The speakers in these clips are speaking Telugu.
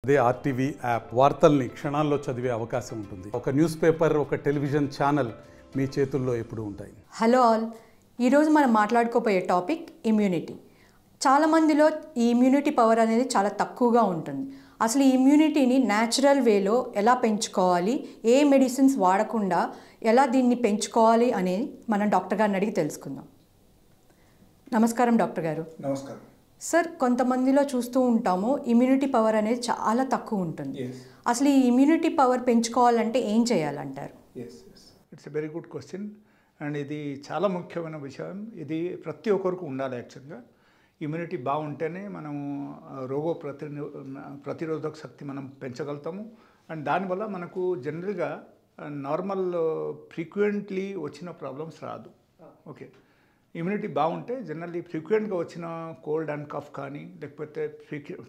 అదే ఆర్టీవీ యాప్ వార్తల్ని క్షణాల్లో చదివే అవకాశం ఉంటుంది. ఒక న్యూస్ పేపర్, ఒక టెలివిజన్ ఛానల్ మీ చేతుల్లో ఎప్పుడూ ఉంటాయి. హలో ఆల్, ఈరోజు మనం మాట్లాడుకోబోయే టాపిక్ ఇమ్యూనిటీ. చాలామందిలో ఈ ఇమ్యూనిటీ పవర్ అనేది చాలా తక్కువగా ఉంటుంది. అసలు ఈ ఇమ్యూనిటీని న్యాచురల్ వేలో ఎలా పెంచుకోవాలి, ఏ మెడిసిన్స్ వాడకుండా ఎలా దీన్ని పెంచుకోవాలి అనేది మనం డాక్టర్ గారిని అడిగి తెలుసుకుందాం. నమస్కారం డాక్టర్ గారు. నమస్కారం సార్. కొంతమందిలో చూస్తూ ఉంటాము ఇమ్యూనిటీ పవర్ అనేది చాలా తక్కువ ఉంటుంది. అసలు ఈ ఇమ్యూనిటీ పవర్ పెంచుకోవాలంటే ఏం చేయాలంటారు? It's a very good question and ఇది చాలా ముఖ్యమైన విషయం. ఇది ప్రతి ఒక్కరికి ఉండాలి. యాక్చువల్గా ఇమ్యూనిటీ బాగుంటేనే మనము ప్రతిరోధక శక్తి మనం పెంచగలుగుతాము. అండ్ దానివల్ల మనకు జనరల్గా నార్మల్ ఫ్రీక్వెంట్లీ వచ్చిన ప్రాబ్లమ్స్ రాదు. ఓకే, ఇమ్యూనిటీ బాగుంటే జనరల్లీ ఫ్రీక్వెంట్గా వచ్చిన కోల్డ్ అండ్ కఫ్ కానీ, లేకపోతే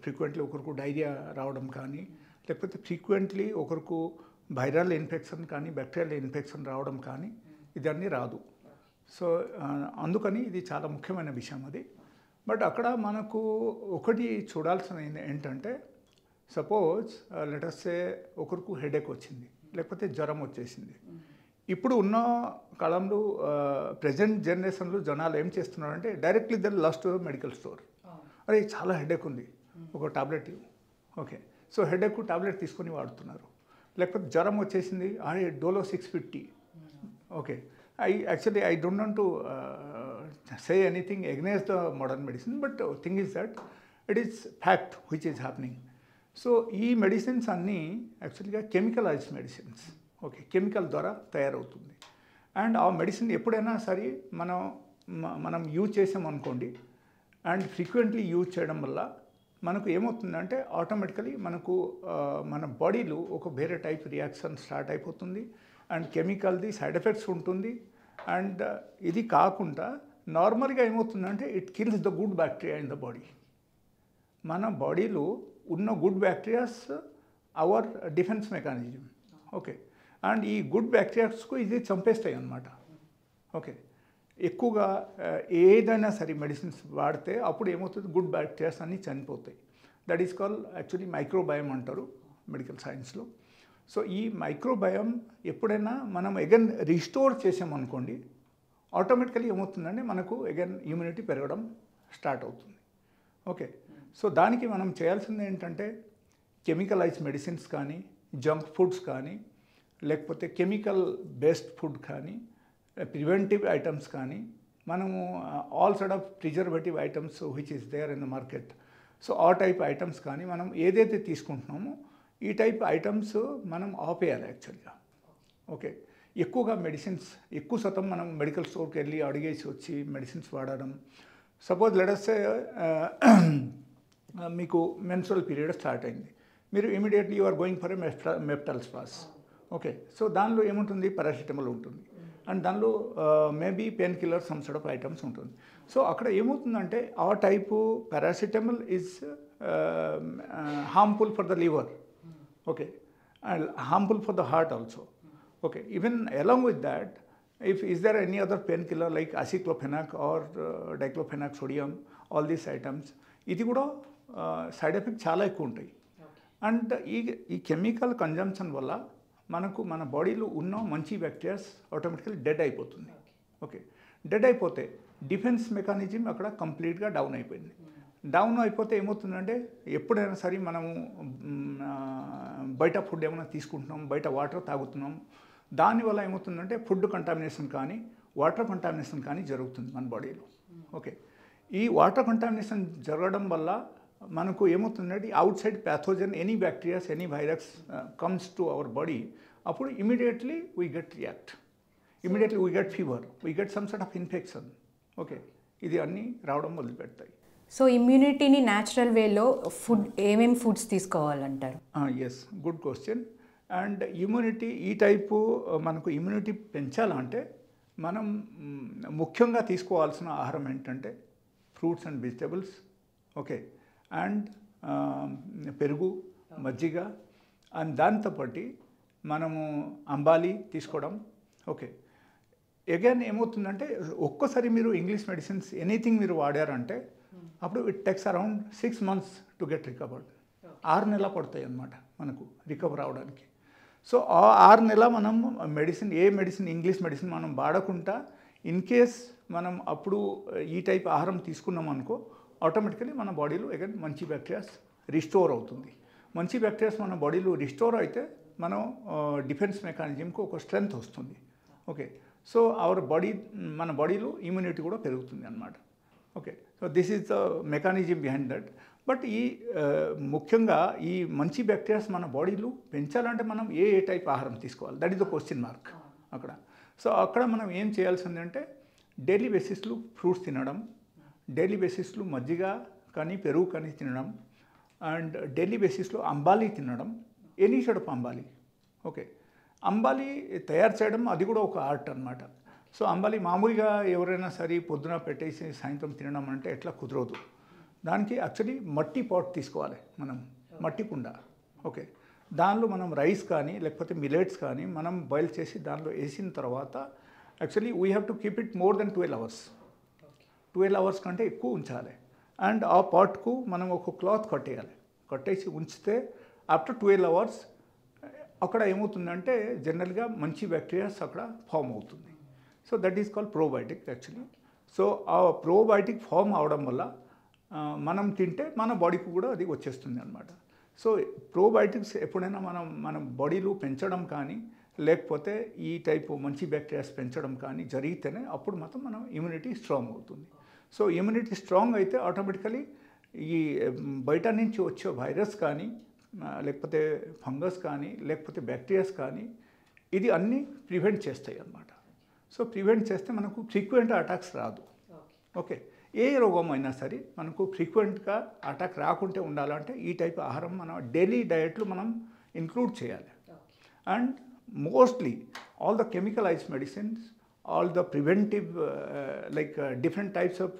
ఫ్రీక్వెంట్లీ ఒకరికి డైరియా రావడం కానీ, లేకపోతే ఫ్రీక్వెంట్లీ ఒకరికి వైరల్ ఇన్ఫెక్షన్ కానీ, బ్యాక్టీరియల్ ఇన్ఫెక్షన్ రావడం కానీ, ఇదన్నీ రాదు. సో అందుకని ఇది చాలా ముఖ్యమైన విషయం అది. బట్ అక్కడ మనకు ఒకటి చూడాల్సిన ఏంటంటే, సపోజ్ లెటర్సే ఒకరికి హెడేక్ వచ్చింది, లేకపోతే జ్వరం వచ్చేసింది. ఇప్పుడు ఉన్న కాలంలో ప్రజెంట్ జనరేషన్లో జనాలు ఏం చేస్తున్నారంటే directly they last medical store. అరే చాలా హెడేక్ ఉంది, ఒక టాబ్లెట్ ఇవ్వు. ఓకే, సో హెడేక్ టాబ్లెట్ తీసుకొని వాడుతున్నారు. లేకపోతే జ్వరం వచ్చేసింది, అరే Dolo 650. Okay, I don't want to say anything against the modern medicine, but thing is that it is fact which is happening. So ఈ మెడిసిన్స్ అన్నీ యాక్చువల్గా కెమికలైజ్డ్ మెడిసిన్స్. ఓకే, కెమికల్ ద్వారా తయారవుతుంది. అండ్ ఆ మెడిసిన్ ఎప్పుడైనా సరే మనం యూజ్ చేసామనుకోండి, అండ్ ఫ్రీక్వెంట్లీ యూజ్ చేయడం వల్ల మనకు ఏమవుతుందంటే ఆటోమేటికలీ మనకు మన బాడీలో ఒక వేరే టైప్ రియాక్షన్ స్టార్ట్ అయిపోతుంది. అండ్ కెమికల్ది సైడ్ ఎఫెక్ట్స్ ఉంటుంది. అండ్ ఇది కాకుండా నార్మల్గా ఏమవుతుందంటే it kills the good bacteria in the body. మన బాడీలో ఉన్న good bacterias our defence mechanism. Okay, and ఈ గుడ్ బ్యాక్టీరియాస్కు ఇది చంపేస్తాయి అన్నమాట. ఓకే, ఎక్కువగా ఏదైనా సరే మెడిసిన్స్ వాడితే అప్పుడు ఏమవుతుంది, గుడ్ బ్యాక్టీరియాస్ అన్నీ చనిపోతాయి. That is call actually microbiome అంటారు మెడికల్ సైన్స్లో. సో ఈ మైక్రోబయోమ్ ఎప్పుడైనా మనం అగైన్ రిస్టోర్ చేసామనుకోండి, ఆటోమేటికలీ ఏమవుతుందంటే మనకు అగైన్ ఇమ్యూనిటీ పెరగడం స్టార్ట్ అవుతుంది. ఓకే, సో దానికి మనం చేయాల్సింది ఏంటంటే కెమికలైజ్డ్ మెడిసిన్స్ కానీ, జంక్ ఫుడ్స్ కానీ, లేకపోతే కెమికల్ బేస్డ్ ఫుడ్ కానీ, ప్రివెంటివ్ ఐటమ్స్ కానీ, మనము all sort of preservative items which is there in the market. So ఆ టైప్ ఐటమ్స్ కానీ మనం ఏదైతే తీసుకుంటున్నామో ఈ టైప్ ఐటమ్స్ మనం ఆపేయాలి యాక్చువల్గా. ఓకే, ఎక్కువగా మెడిసిన్స్ ఎక్కువ శాతం మనం మెడికల్ స్టోర్కి వెళ్ళి అడిగేసి వచ్చి మెడిసిన్స్ వాడడం. సపోజ్ లెటర్సే మీకు మెన్స్ట్రువల్ పీరియడ్ స్టార్ట్ అయింది, మీరు immediately you are going for a mental space. Okay, so దానిలో ఏముంటుంది, పారాసిటమాల్ ఉంటుంది. అండ్ దానిలో maybe pain killer some sort of items ఉంటుంది. సో అక్కడ ఏమవుతుందంటే ఆ type paracetamol is harmful for the liver. Okay, and harmful for the heart also. Okay, even along with that is there any other painkiller like aceclofenac or diclofenac sodium, all these items, ఇది కూడా సైడ్ ఎఫెక్ట్ చాలా ఎక్కువ ఉంటాయి. అండ్ ఈ కెమికల్ కన్జంప్షన్ వల్ల మనకు మన బాడీలో ఉన్న మంచి బ్యాక్టీరియాస్ ఆటోమేటికల్లీ డెడ్ అయిపోతుంది. ఓకే, డెడ్ అయిపోతే డిఫెన్స్ మెకానిజం అక్కడ కంప్లీట్గా డౌన్ అయిపోయింది. డౌన్ అయిపోతే ఏమవుతుందంటే ఎప్పుడైనా సరే మనము బయట ఫుడ్ ఏమైనా తీసుకుంటున్నాం, బయట వాటర్ తాగుతున్నాం, దానివల్ల ఏమవుతుందంటే ఫుడ్ కంటామినేషన్ కానీ, వాటర్ కంటామినేషన్ కానీ జరుగుతుంది మన బాడీలో. ఓకే, ఈ వాటర్ కంటామినేషన్ జరగడం వల్ల మనకు ఏమవుతుందంటే outside pathogen, any bacterias, any virus comes to our body, అప్పుడు immediately we get react, immediately we get fever, we get some sort of infection. Okay, ఇది అన్నీ రావడం మొదలుపెడతాయి. సో ఇమ్యూనిటీని న్యాచురల్ వేలో ఫుడ్ ఏమేమి ఫుడ్స్ తీసుకోవాలంటారు? Yes, good question. And immunity ఈ టైపు మనకు ఇమ్యూనిటీ పెంచాలంటే మనం ముఖ్యంగా తీసుకోవాల్సిన ఆహారం ఏంటంటే fruits and vegetables. Okay, and పెరుగు, మజ్జిగ, అండ్ దాంతోపాటు మనము అంబాలి తీసుకోవడం. ఓకే, అగైన్ ఏమవుతుందంటే ఒక్కసారి మీరు ఇంగ్లీష్ మెడిసిన్స్ ఎనీథింగ్ మీరు వాడారంటే అప్పుడు it takes around 6 months to get recovered. 6 నెలలు పడతాయి అన్నమాట మనకు రికవర్ అవడానికి. సో ఆ 6 నెలల మనం మెడిసిన్ ఇంగ్లీష్ మెడిసిన్ మనం వాడకుండా ఇన్ కేస్ మనం అప్పుడు ఈ టైప్ ఆహారం తీసుకున్నాం అనుకో ఆటోమేటికలీ మన బాడీలో అగైన్ మంచి బ్యాక్టీరియాస్ రిస్టోర్ అవుతుంది. మంచి బ్యాక్టీరియాస్ మన బాడీలో రిస్టోర్ అయితే మనం డిఫెన్స్ మెకానిజంకి ఒక స్ట్రెంగ్త్ వస్తుంది. ఓకే, సో మన బాడీలో ఇమ్యూనిటీ కూడా పెరుగుతుంది అన్నమాట. Okay, so this is the mechanism behind that. But ముఖ్యంగా ఈ మంచి బ్యాక్టీరియాస్ మన బాడీలో పెంచాలంటే మనం ఏ టైప్ ఆహారం తీసుకోవాలి, that is the question mark అక్కడ. సో అక్కడ మనం ఏం చేయాల్సిందంటే డైలీ బేసిస్లో ఫ్రూట్స్ తినడం, డైలీ బేసిస్లో మజ్జిగ కానీ పెరుగు కానీ తినడం, అండ్ డైలీ బేసిస్లో అంబాలి తినడం, any shade of ambali. Okay, ambali తయారు చేయడం అది కూడా ఒక ఆర్ట్ అన్నమాట. సో అంబాలి మామూలుగా ఎవరైనా సరే పొద్దున పెట్టేసి సాయంత్రం తినడం అంటే ఎట్లా కుదరదు. దానికి యాక్చువల్లీ మట్టి పాట్ తీసుకోవాలి మనం, మట్టి కుండ. ఓకే, దానిలో మనం రైస్ కానీ లేకపోతే మిలెట్స్ కానీ మనం బాయిల్ చేసి దానిలో వేసిన తర్వాత actually we have to keep it more than 12 hours. 12 hours కంటే ఎక్కువ ఉంచాలి. అండ్ ఆ పాట్కు మనం ఒక క్లాత్ కట్టేసి ఉంచితే ఆఫ్టర్ 12 hours అక్కడ ఏమవుతుందంటే జనరల్గా మంచి బ్యాక్టీరియాస్ అక్కడ ఫామ్ అవుతుంది. So that is called probiotic actually. So ఆ ప్రోబయోటిక్ ఫామ్ అవడం వల్ల మనం తింటే మన బాడీకి కూడా అది వచ్చేస్తుంది అన్నమాట. సో ప్రోబయోటిక్స్ ఎప్పుడైనా మన బాడీలో పెంచడం కానీ లేకపోతే ఈ టైపు మంచి బ్యాక్టీరియాస్ పెంచడం కానీ జరిగితేనే అప్పుడు మాత్రం మనం ఇమ్యూనిటీ స్ట్రాంగ్ అవుతుంది. సో ఇమ్యూనిటీ స్ట్రాంగ్ అయితే ఆటోమేటికలీ ఈ బయట నుంచి వచ్చే వైరస్ కానీ లేకపోతే ఫంగస్ కానీ లేకపోతే బ్యాక్టీరియాస్ కానీ ఇది అన్నీ ప్రివెంట్ చేస్తాయి అన్నమాట. సో ప్రివెంట్ చేస్తే మనకు ఫ్రీక్వెంట్ అటాక్స్ రాదు. ఓకే, ఏ రోగం అయినా సరే మనకు ఫ్రీక్వెంట్గా అటాక్ రాకుంటే ఉండాలంటే ఈ టైప్ ఆహారం మనం డైలీ డయట్లో మనం ఇంక్లూడ్ చేయాలి. And mostly all the chemicalised medicines, all the preventive like different types of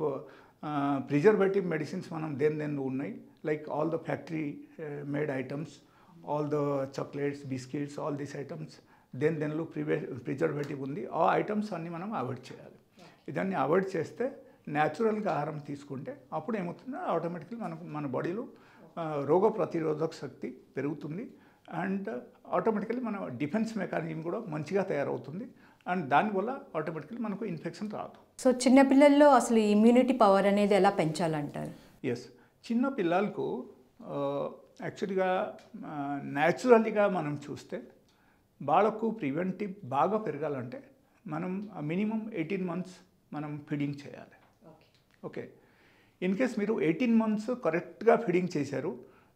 preservative medicines మనం దేనిలో ఉన్నాయి, like all the factory made items, all the chocolates, biscuits, all these items దేనిలో ప్రిజర్వేటివ్ ఉంది, ఆ ఐటమ్స్ అన్నీ మనం అవాయిడ్ చేయాలి. ఇదాన్ని అవాయిడ్ చేస్తే న్యాచురల్గా ఆహారం తీసుకుంటే అప్పుడు ఏమవుతుందో ఆటోమేటిక్లీ మన బాడీలో రోగ ప్రతిరోధక శక్తి పెరుగుతుంది. అండ్ ఆటోమేటికలీ మన డిఫెన్స్ మెకానిజం కూడా మంచిగా తయారవుతుంది. అండ్ దానివల్ల ఆటోమేటికలీ మనకు ఇన్ఫెక్షన్ రాదు. సో చిన్నపిల్లల్లో అసలు ఇమ్యూనిటీ పవర్ అనేది ఎలా పెంచాలంటారు? ఎస్, చిన్న పిల్లలకు యాక్చువల్గా న్యాచురల్గా మనం చూస్తే వాళ్ళకు ప్రివెంటివ్ బాగా పెరగాలంటే మనం మినిమం 18 months మనం ఫీడింగ్ చేయాలి. ఓకే, ఇన్ కేస్ మీరు 18 months కరెక్ట్గా ఫీడింగ్ చేశారు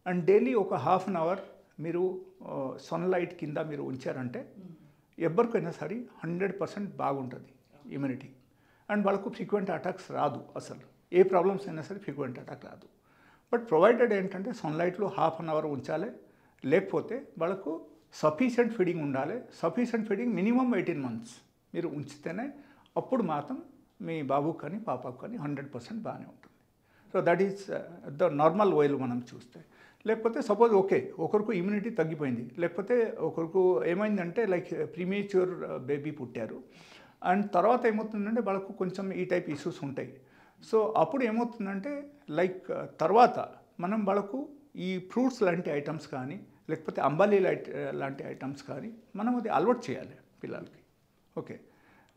అండ్ డైలీ ఒక ½ an hour మీరు సన్లైట్ కింద మీరు ఉంచారంటే ఎవరికైనా సరే 100% బాగుంటుంది ఇమ్యూనిటీ. అండ్ వాళ్ళకు ఫ్రీక్వెంట్ అటాక్స్ రాదు, అసలు ఏ ప్రాబ్లమ్స్ అయినా సరే ఫ్రీక్వెంట్ అటాక్ రాదు. బట్ ప్రొవైడెడ్ ఏంటంటే సన్లైట్లో ½ an hour ఉంచాలి, లేకపోతే వాళ్ళకు సఫిషియంట్ ఫీడింగ్ ఉండాలి. సఫిషియంట్ ఫీడింగ్ మినిమం 18 months మీరు ఉంచితేనే అప్పుడు మాత్రం మీ బాబుకు కానీ పాపకు కానీ 100% బాగానే ఉంటుంది. So that is the normal వేలో మనం చూస్తే. లేకపోతే సపోజ్ ఓకే ఒకరికి ఇమ్యూనిటీ తగ్గిపోయింది, లేకపోతే ఒకరికి ఏమైందంటే లైక్ ప్రీమేచ్యూర్ బేబీ పుట్టారు అండ్ తర్వాత ఏమవుతుందంటే వాళ్ళకు కొంచెం ఈ టైప్ ఇష్యూస్ ఉంటాయి. సో అప్పుడు ఏమవుతుందంటే లైక్ తర్వాత మనం వాళ్ళకు ఈ ఫ్రూట్స్ లాంటి ఐటమ్స్ కానీ లేకపోతే అంబాలి లాంటి ఐటమ్స్ కానీ మనం అది అలవాటు చేయాలి పిల్లలకి. ఓకే,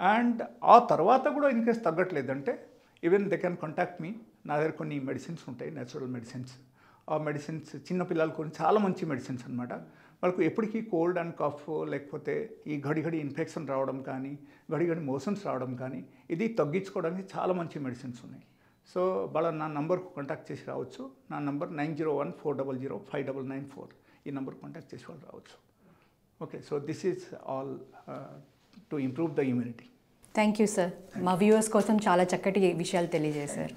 అండ్ ఆ తర్వాత కూడా ఇన్ కేస్ తగ్గట్లేదంటే even they can contact me. నా దగ్గర కొన్ని మెడిసిన్స్ ఉంటాయి, న్యాచురల్ మెడిసిన్స్. ఆ మెడిసిన్స్ చిన్నపిల్లలు కొన్ని చాలా మంచి మెడిసిన్స్ అనమాట. వాళ్ళకు ఎప్పటికీ కోల్డ్ అండ్ కఫ్ లేకపోతే ఈ గడి ఇన్ఫెక్షన్ రావడం కానీ గడి మోషన్స్ రావడం కానీ ఇది తగ్గించుకోవడానికి చాలా మంచి మెడిసిన్స్ ఉన్నాయి. సో వాళ్ళ నా నంబర్కు కాంటాక్ట్ చేసి రావచ్చు. నా నంబర్ 9014005994. ఈ నెంబర్ కాంటాక్ట్ చేసి వాళ్ళు రావచ్చు. Okay, so this is all to improve the immunity. Thank you sir, మా వ్యూవర్స్ కోసం చాలా చక్కటి విషయాలు తెలియజేశారు.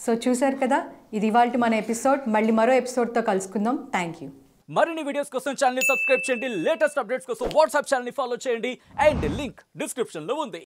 సో చూశారు కదా, ఇది ఇవాల్టి మన ఎపిసోడ్. మళ్ళీ మరో ఎపిసోడ్తో కలుసుకుందాం. Thank you. మరిన్ని వీడియోస్ కోసం ఛానల్ ని సబ్స్క్రైబ్ చేయండి, లేటెస్ట్ అప్డేట్స్ కోసం వాట్సాప్ ఛానల్ ని ఫాలో చేయండి అండ్ లింక్ డిస్క్రిప్షన్ లో ఉంది.